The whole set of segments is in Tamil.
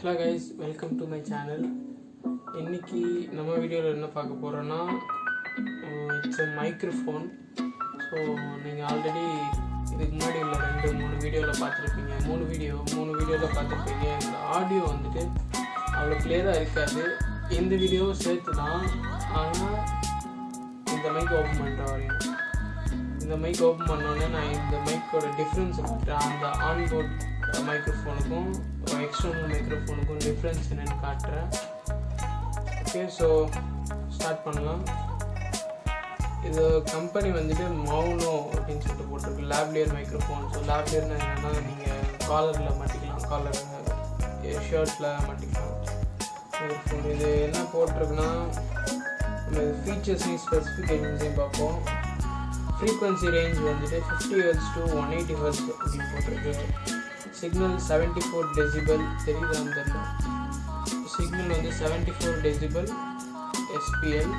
Hello guys, welcome to my channel. இன்னைக்கு நம்ம வீடியோவில் என்ன பார்க்க போகிறோன்னா இட்ஸ் a microphone. ஸோ நீங்கள் ஆல்ரெடி இதுக்கு முன்னாடி உள்ள 2-3 வீடியோவில் பார்த்துருப்பீங்க. மூணு வீடியோவில் பார்த்துருப்பீங்க. இந்த ஆடியோ வந்துட்டு அவ்வளோ கிளியராக இருக்காது. இந்த வீடியோவும் சேர்த்து தான். ஆனால் இந்த மைக் ஓப்பன் பண்ணுற வரையும் இந்த மைக் ஓப்பன் பண்ணோன்னே நான் இந்த மைக்கோட டிஃப்ரென்ஸ் காட்டுறேன். அந்த ஆன்போர்ட் மைக்ரோஃபோனுக்கும் எக்ஸ்டர்னல் மைக்ரோஃபோனுக்கும் டிஃப்ரென்ஸ் என்னென்னு காட்டுறேன். ஓகே, ஸோ ஸ்டார்ட் பண்ணலாம். இது கம்பெனி வந்துட்டு மௌனோ அப்படின்னு சொல்லிட்டு போட்டிருக்கு, லாவ்லியர் மைக்ரோஃபோன். ஸோ லாவ்லியர்னு என்னென்னா நீங்கள் காலரில் மாட்டிக்கலாம், காலர் ஷர்ட்டில் மாட்டிக்கலாம் மைக்ரோஃபோன். இது என்ன போட்டிருக்குன்னா நம்ம ஃபீச்சர்ஸையும் ஸ்பெசிஃபிகேஷன்ஸையும் பார்ப்போம். ஃப்ரீக்வன்சி ரேஞ்ச் வந்துட்டு 50 Hz to 180 Hz அப்படின்னு போட்டிருக்கு. சிக்னல் 74 decibel, தெரியுதான்னு தெரியல. சிக்னல் வந்து 74 decibel SPL.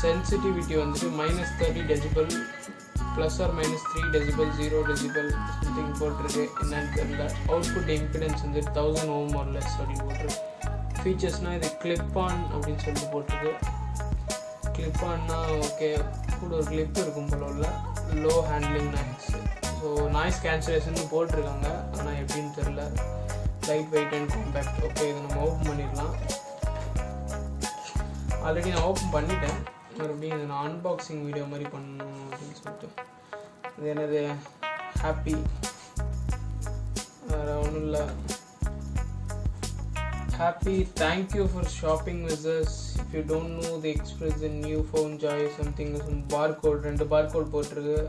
சென்சிட்டிவிட்டி வந்துட்டு -30 decibel +or-3 decibel 0 decibel something போட்டிருக்கு, என்னன்னு தெரியல. அவுட்புட் இம்பிடன்ஸ் வந்து 1000 ohm or less அப்படின்னு போட்டிருக்கு. ஃபீச்சர்ஸ்னால் இது கிளிப் ஆன் அப்படின்னு சொல்லிட்டு போட்டிருக்கு. கிளிப் ஆன்னா ஓகே, கூட ஒரு கிளிப் இருக்கும் போல உள்ள low handling noise. So noise cancellation போட்டிருக்காங்க, ஆனால் எப்படின்னு தெரில. Light weight and compact. Okay, இதை நம்ம ஓப்பன் பண்ணிடலாம். ஆல்ரெடி நான் ஓப்பன் பண்ணிட்டேன், மறுபடியும் இதை நான் அன்பாக்சிங் வீடியோ மாதிரி பண்ணணும் அப்படின்னு சொல்லிட்டு. இது என்னது ஹாப்பி, வேறு ஒன்றும் இல்லை. Happy, thank you for shopping with us. If you don't know, they express the new phone joy something, some barcode, 2 barcode போட்டிருக்கு.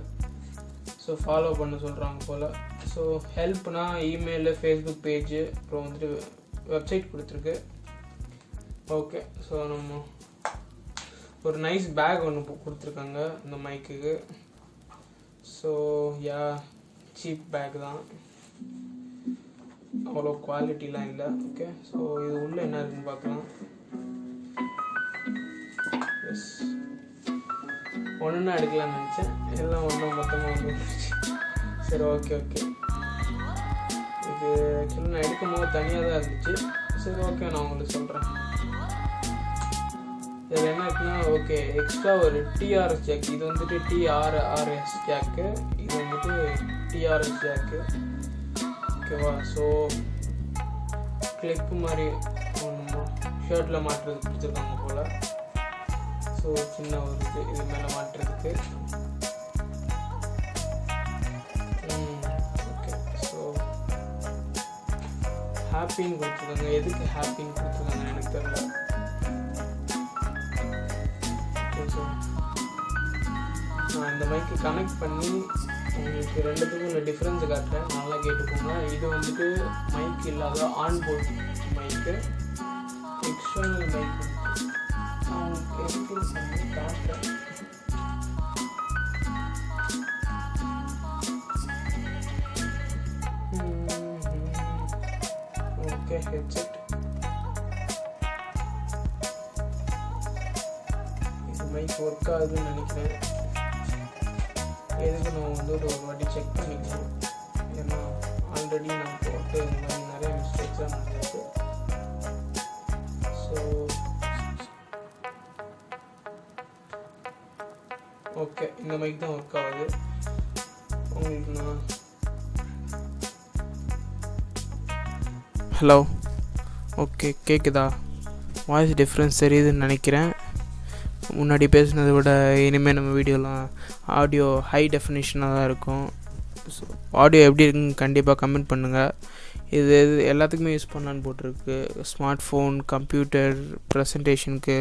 ஸோ ஃபாலோ பண்ண சொல்கிறாங்க போல். ஸோ ஹெல்ப்னா இமெயிலு, ஃபேஸ்புக் பேஜு, அப்புறம் வந்துட்டு வெப்சைட் கொடுத்துருக்கு. ஓகே, ஸோ நம்ம ஒரு நைஸ் பேக் ஒன்று கொடுத்துருக்காங்க இந்த மைக்குக்கு. ஸோ சீப் பேக் தான், அவ்வளோ குவாலிட்டிலாம் இல்லை. ஓகே, ஸோ இது உள்ளே என்ன இருக்குன்னு பார்க்கலாம். எஸ், ஒன்றுன்னா எடுக்கலாம்னு நினச்சேன், எல்லாம் ஒன்றும் மொத்தமாக வந்து. சரி, ஓகே. இது ஆக்சுவலி நான் எடுக்கும் போது தனியாக தான் இருந்துச்சு. சரி, ஓகே, நான் உங்களுக்கு சொல்கிறேன். இதில் என்ன இருக்குன்னா, ஓகே, எக்ஸ்ட்ரா ஒரு டிஆர்எஸ் ஜாக். இது வந்துட்டு டிஆர்ஆர்எஸ் ஜாக்கு, இது வந்துட்டு டிஆர்எஸ் ஜாக்கு. ஓகேவா? ஸோ கிளிப்பு மாதிரி ஒன்று ஷர்ட்டில் மாட்டுறதுக்கு கொடுத்துருக்காங்க போல். ஸோ சின்ன ஒரு இது மேலே மாட்டுறதுக்கு. ஓகே, ஸோ ஹாப்பின்னு கொடுத்துருக்காங்க. எதுக்கு ஹாப்பின்னு கொடுத்துருக்காங்கன்னு எனக்கு தெரியல. ஓகே, ஸோ நான் இந்த மைக்கு கனெக்ட் பண்ணி உங்களுக்கு 2த்துக்கும் உள்ள டிஃப்ரென்ஸை காட்டுறேன், நல்லா கேட்டுக்கோங்க. இது வந்துட்டு மைக் இல்லாத ஆன்போர்ட் மைக்கு, எக்ஸ்டர்னல் மைக் காட்டுறேன். Okay, headset. இது மைக் ஒர்க் ஆகுதுன்னு நினைக்கிறேன். எதுக்கு நான் வந்து ஒரு வாட்டி செக் பண்ணிக்கணும், ஏன்னா ஆல்ரெடி நான் போட்டு இந்த மாதிரி நிறைய மிஸ்டேக்ஸாக நடந்திருக்கு. ஸோ ஓகே, இந்த மைக் தான் ஒர்க் ஆகுது. உங்களுக்கு நான் ஹலோ, ஓகே, கேட்குதா? வாய்ஸ் டிஃப்ரென்ஸ் தெரியுதுன்னு நினைக்கிறேன். முன்னாடி பேசுனதை விட இனிமேல் நம்ம வீடியோலாம் ஆடியோ ஹை டெஃபினிஷனாக தான் இருக்கும். ஸோ ஆடியோ எப்படி இருக்குன்னு கண்டிப்பாக கமெண்ட் பண்ணுங்கள். இது எல்லாத்துக்குமே யூஸ் பண்ணலான்னு போட்டிருக்கு. ஸ்மார்ட் ஃபோன், கம்ப்யூட்டர், ப்ரெசன்டேஷனுக்கு,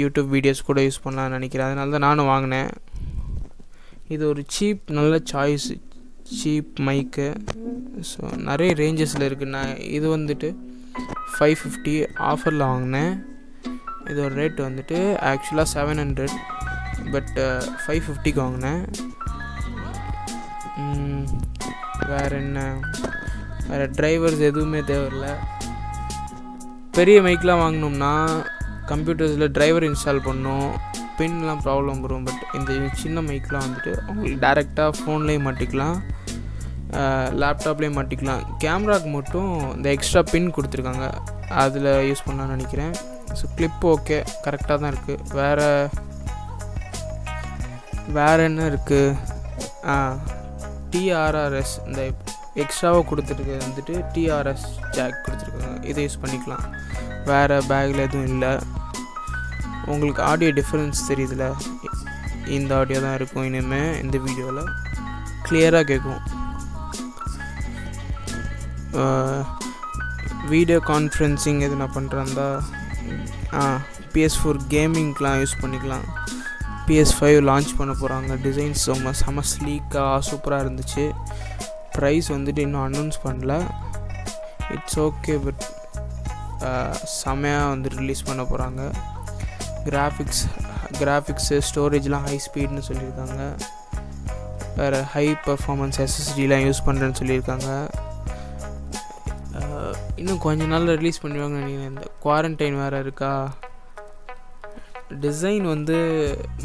யூடியூப் வீடியோஸ் கூட யூஸ் பண்ணலான்னு நினைக்கிறேன். அதனால தான் நானும் வாங்கினேன். இது ஒரு நல்ல சாய்ஸ், சீப் மைக்கு. ஸோ நிறைய ரேஞ்சஸில் இருக்குது. நான் இது வந்துட்டு 550 ஆஃபரில் வாங்கினேன். இதோட ரேட் வந்துட்டு ஆக்சுவலாக 700, பட் 550க்கு வாங்கினேன். வேறு டிரைவர்ஸ் எதுவுமே தேவையில்லை. பெரிய மைக்லாம் வாங்கினோம்னா கம்ப்யூட்டர்ஸில் டிரைவர் இன்ஸ்டால் பண்ணணும், பின்லாம் ப்ராப்ளம் வரும். பட் இந்த சின்ன மைக்லாம் வந்துட்டு உங்களுக்கு டேரெக்டாக ஃபோன்லேயே மாட்டிக்கலாம். லேப்டாப்லேயே மாட்டிக்கலாம். கேமராவுக்கு மட்டும் இந்த எக்ஸ்ட்ரா பின் கொடுத்துருக்காங்க, அதில் யூஸ் பண்ணலான்னு நினைக்கிறேன். ஸோ கிளிப் ஓகே, கரெக்டாக தான் இருக்குது. வேறு என்ன இருக்குது? டிஆர்ஆர்எஸ் இந்த எக்ஸ்ட்ராவாக கொடுத்துருக்கு வந்துட்டு டிஆர்எஸ் ஜாக் கொடுத்துருக்காங்க, இதை யூஸ் பண்ணிக்கலாம். வேறு பேக்கில் எதுவும் இல்லை. உங்களுக்கு ஆடியோ டிஃப்ரென்ஸ் தெரியுதுல, இந்த ஆடியோ தான் இருக்கும் இனிமேல் இந்த வீடியோவில், கிளியராக கேட்கும். வீடியோ கான்ஃபரன்சிங் எது நான் பண்ணுறேன்டா PS4 கேமிங்க்கெலாம் யூஸ் பண்ணிக்கலாம். PS5 லான்ச் பண்ண போகிறாங்க. டிசைன்ஸ் செம்ம ஸ்லீக்காக சூப்பராக இருந்துச்சு. ப்ரைஸ் வந்துட்டு இன்னும் அனௌன்ஸ் பண்ணல. இட்ஸ் ஓகே, பட் செமையாக வந்து ரிலீஸ் பண்ண போகிறாங்க. கிராஃபிக்ஸு ஸ்டோரேஜ்லாம் ஹை ஸ்பீட்னு சொல்லியிருக்காங்க. வேறு ஹை பர்ஃபார்மன்ஸ் SSDலாம் யூஸ் பண்ணுறேன்னு சொல்லியிருக்காங்க. இன்னும் கொஞ்ச நாளில் ரிலீஸ் பண்ணுவாங்கன்னு நினைக்கிறேன். இந்த குவாரண்டைன் வேறு இருக்கா. டிசைன் வந்து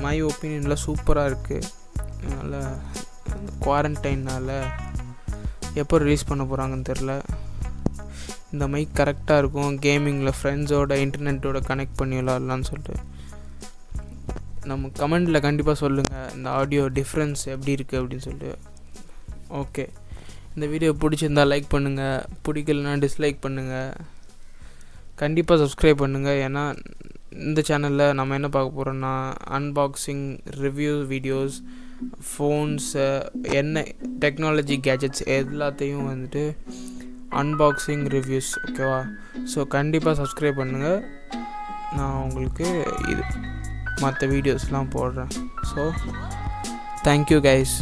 மை ஒப்பீனியனில் சூப்பராக இருக்குது. அதனால் குவாரண்டைனால் எப்போ ரிலீஸ் பண்ண போகிறாங்கன்னு தெரில. இந்த மைக் கரெக்டாக இருக்கும், கேமிங்கில் ஃப்ரெண்ட்ஸோட இன்டர்நெட்டோட கனெக்ட் பண்ணி விளாட்லான்னு சொல்லிட்டு. நம்ம கமெண்டில் கண்டிப்பாக சொல்லுங்கள் இந்த ஆடியோ டிஃப்ரென்ஸ் எப்படி இருக்குது அப்படின்னு சொல்லிட்டு. ஓகே, இந்த வீடியோ பிடிச்சிருந்தால் லைக் பண்ணுங்கள், பிடிக்கலனா டிஸ்லைக் பண்ணுங்கள். கண்டிப்பாக சப்ஸ்கிரைப் பண்ணுங்கள். ஏன்னா இந்த சேனலில் நம்ம என்ன பார்க்க போகிறோன்னா அன்பாக்சிங், ரிவ்யூ வீடியோஸ், ஃபோன்ஸு, என்ன டெக்னாலஜி கேஜெட்ஸ் எல்லாத்தையும் வந்துட்டு அன்பாக்சிங் ரிவ்யூஸ், ஓகேவா? ஸோ கண்டிப்பாக சப்ஸ்கிரைப் பண்ணுங்கள். நான் உங்களுக்கு இது மற்ற வீடியோஸ்லாம் போடுறேன். So thank you guys.